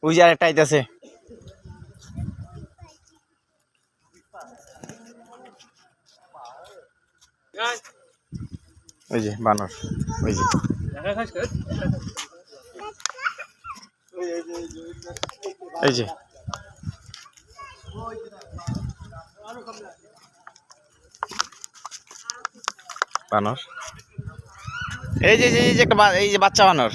ওই যে আরেকটা আইতাছে। ওই যে বানর, ওই যে এই যে বানর, এই যে একটা এই যে বাচ্চা বানর।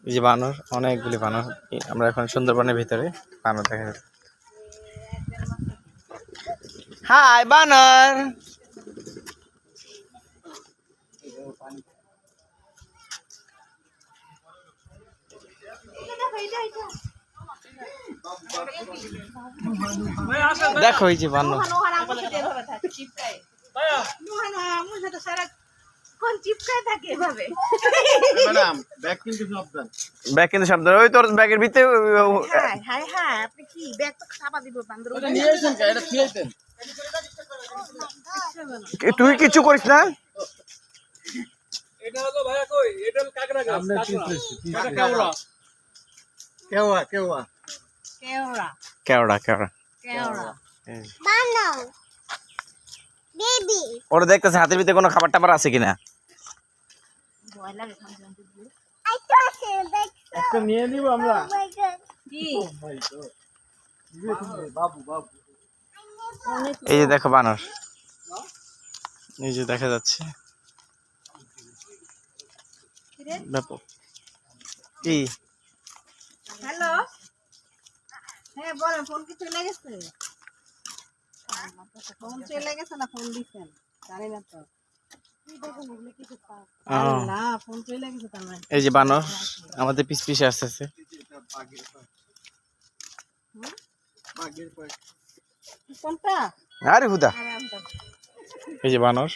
এই যে বানর, অনেকগুলি বানর। আমরা এখন সুন্দরবনের ভিতরে বানর দেখা যাচ্ছে। হাই বানর। দেখো এই যে বানর, ব্যাগ কিন্তু শব্দ। ওই তোর ব্যাগের ভিতরে তুই কিছু করিস না। ওরা দেখতেছে হাতের ভিতরে কোনো খাবার টাবার আছে কিনা। নিয়ে নিব আমরা। এই যে দেখো বানর, এই যে দেখা যাচ্ছে ব্যাপক। কি হ্যালো, হ্যাঁ বলেন, ফোন কি চলে গেছে? ফোন চলে গেছে না ফোন দিচ্ছেন জানি না তো। ফোন চলে গেছে তার মানে। এই যে বানর আমাদের পিছ পিছে আসতেছে। কোনটা? আরে হুদা, এই যে বানর।